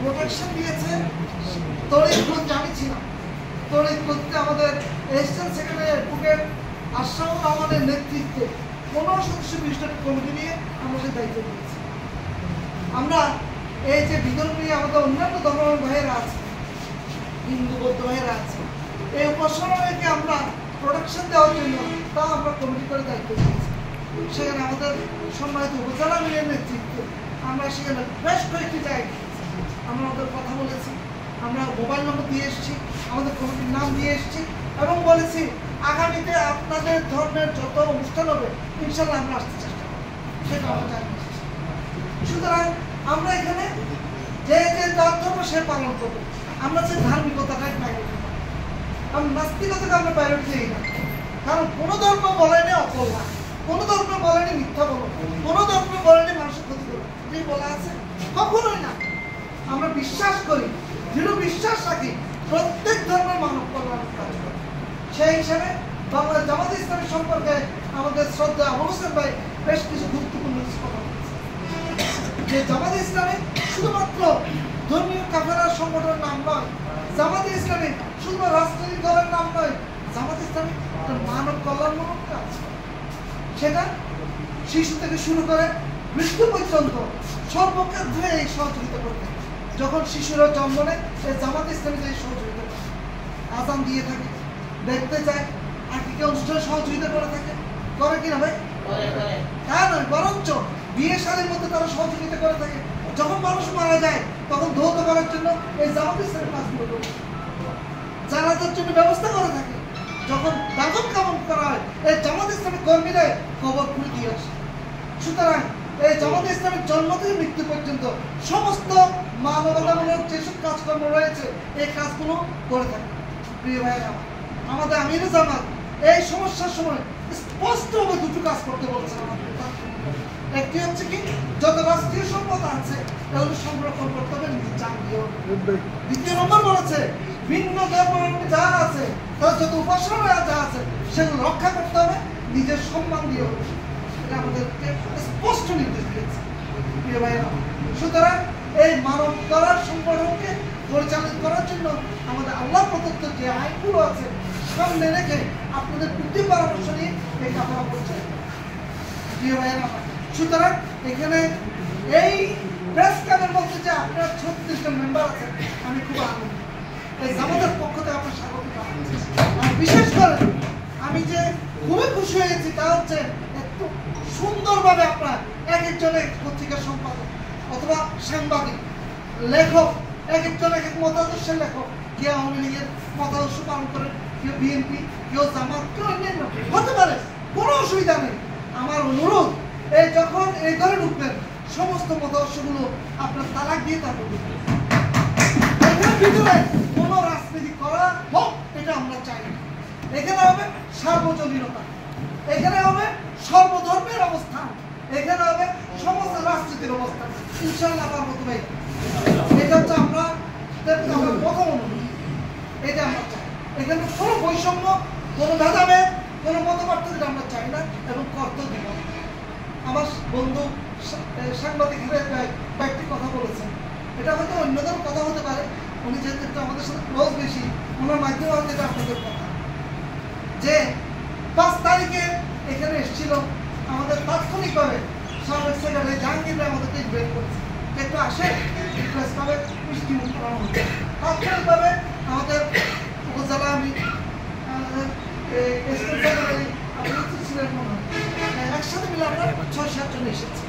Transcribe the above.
Protection দিয়েছে তরিকগঞ্জে আমি ছিলাম। তরিকগঞ্জে আমাদের অ্যাসিস্ট্যান্ট সেক্রেটারি অ্যাডভোকেট আশরাফুর রহমানের নেতৃত্বে 15 সদস্য বিশিষ্ট কমিটি নিয়ে আমরা সেই দায়িত্ব নিয়েছি। আমরা এই যে বিতরণ নিয়ে আমাদের অন্যান্য ধর্মের ভাইয়েরা আছে, হিন্দু বৌদ্ধ ভাইয়েরা আছে, এই উপাসনাকে আমরা প্রোটেকশন দেওয়ার জন্য তা আমরা কমিটি করে দায়িত্ব নিয়েছি। সেখানে আমাদের সম্মানিত উপজেলা মিলের নেতৃত্বে আমরা সেখানে বেশ কয়েকটি জায়গায় আমরা ওদের কথা বলেছি, আমরা মোবাইল নম্বর দিয়ে এসেছি, আমাদের কমিটির নাম দিয়ে এসেছি এবং বলেছি আগামীতে আপনাদের ধর্মের যত অনুষ্ঠান হবে ইনশাল্লাহ আমরা আসতে চেষ্টা করব, সেটা আমরা জানিয়ে এসেছি। সুতরাং আমরা এখানে যে যে যার ধর্ম সে পালন করবো, আমরা যে ধার্মিকতাটাই প্রায়োরিটি, আমরা নাস্তিকতাকে আমরা প্রায়োরিটি দিই না। কারণ কোনো ধর্ম বলেনি অকল্যাণ, কোনো ধর্ম বলেনি মিথ্যা বলো, কোনো ধর্ম বলেনি মানুষের ক্ষতি করো, এই বলা আছে কখনোই না। আমরা বিশ্বাস করি, দৃঢ় বিশ্বাস রাখি প্রত্যেক ধর্মের মানব কল্যাণের কাজ করে। সেই হিসাবে বাংলা জামাত ইসলামী সম্পর্কে আমাদের শ্রদ্ধা আবু হোসেন ভাই বেশ কিছু গুরুত্বপূর্ণ কিছু কথা বলেছে, যে জামাত ইসলামী শুধুমাত্র ধর্মীয় কাফেলার সংগঠনের নাম নয়, জামাত ইসলামী শুধু রাজনৈতিক দলের নাম নয়, জামাত ইসলামী একটা মানব কল্যাণমূলক কাজ। সেটা শিশু থেকে শুরু করে মৃত্যু পর্যন্ত সর্বক্ষেত্রে এই সহযোগিতা করতে। যখন শিশুরা জন্ম নেয় সেই জামাত ইসলামী এই সহযোগিতা করে, আজান দিয়ে থাকে, দেখতে চায়, আকিকা অনুষ্ঠানে সহযোগিতা করে থাকে, করে কিনা ভাই? হ্যাঁ নয়, বরঞ্চ বিয়ে শাদীর মধ্যে তারা সহযোগিতা করে থাকে। যখন মানুষ মারা যায় তখন ধৌত করার জন্য এই জামাত ইসলামের কাজগুলো করে, জানাজার জন্য ব্যবস্থা করে থাকে। যখন দাফন কাফন করা হয় এই জামাত ইসলামের কর্মীরাই খবর খুলে দিয়ে আসে। সুতরাং এই জামাত ইসলামের জন্ম থেকে মৃত্যু পর্যন্ত সমস্ত মানবতামূলক যেসব কাজকর্ম রয়েছে এই কাজগুলো করে থাকে। প্রিয় ভাইয়েরা, আমাদের আমির জামাত এই সমস্যার সময় স্পষ্টভাবে দুটো কাজ করতে বলছে আমাদের। একটি হচ্ছে কি, যত রাষ্ট্রীয় সম্পদ আছে এগুলো সংরক্ষণ করতে হবে, নিজের জান দিয়েও। দ্বিতীয় নম্বর বলেছে ভিন্ন ধর্মের যা আছে তার যত উপাসনা যা আছে সেগুলো রক্ষা করতে হবে, নিজের সম্মান দিয়েও। এটা আমাদেরকে স্পষ্ট নির্দেশ দিয়েছে। প্রিয় ভাইয়েরা, সুতরাং এই মানব করার সংগঠনকে পরিচালিত করার জন্য আমাদের আল্লাহ প্রদত্ত যে আইনগুলো আছে সামনে রেখে আপনাদের বুদ্ধি পরামর্শ নিয়ে এই কাপড় পরিচালিত। প্রিয় ভাইয়েরা, সুতরাং এখানে এই প্রেস ক্লাবের মধ্যে যে আপনার 36 জন মেম্বার আছেন, আমি খুব আনন্দ। এই জামাতের পক্ষ থেকে আপনার স্বাগত জানাচ্ছি। আর বিশেষ করে আমি যে খুবই খুশি হয়েছি তা হচ্ছে একটু সুন্দরভাবে আপনার এক একজনের পত্রিকার সম্পাদক অথবা সাংবাদিক, লেখক, এক একজন এক এক মতাদর্শের লেখক, কেউ আওয়ামী লীগের মতাদর্শ পালন করে, কেউ বিএনপি, কেউ জামাত, কেউ অন্যান্য হতে পারে, কোনো অসুবিধা নেই। আমার অনুরোধ, এই যখন এই ঘরে ঢুকবেন সমস্ত মতাদর্শগুলো আপনার তালাক দিয়ে তারপর ঢুকবেন। এখানে ভিতরে কোনো রাজনীতি করা হোক এটা আমরা চাই না। এখানে হবে সার্বজনীনতা, এখানে হবে সর্বধর্মের অবস্থান, এখানে হবে সমস্ত রাজনীতির অবস্থান। ইনশাআল্লাহ আমার মতো ভাই, এটা হচ্ছে আমরা প্রথম অনুভূতি, এটা আমরা চাই। এখানে কোনো বৈষম্য, কোনো ভেদাভেদ, কোনো মত পার্থক্য আমরা চাই না এবং কর্তব্য। আমার বন্ধু সাংবাদিক কয়েকটি কথা বলেছেন, এটা হয়তো অন্যদের কথা হতে পারে, উনি যেহেতু একটু আমাদের সাথে ক্লোজ বেশি, ওনার মাধ্যমে হয়তো এটা আপনাদের কথা, যে 5 তারিখে এখানে এসেছিল আমাদের তাৎক্ষণিকভাবে সাবেক সেক্রেটারি জাহাঙ্গীর আমাদেরকে ইনভাইট করেছে, একটু আসে প্রেস ক্লাবে মিষ্টি মুখ করানো হচ্ছে। তাৎক্ষণিকভাবে আমাদের উপজেলা আমি ছিলেন মনে হয়, একসাথে মিলে আমরা 6-7 জন এসেছি।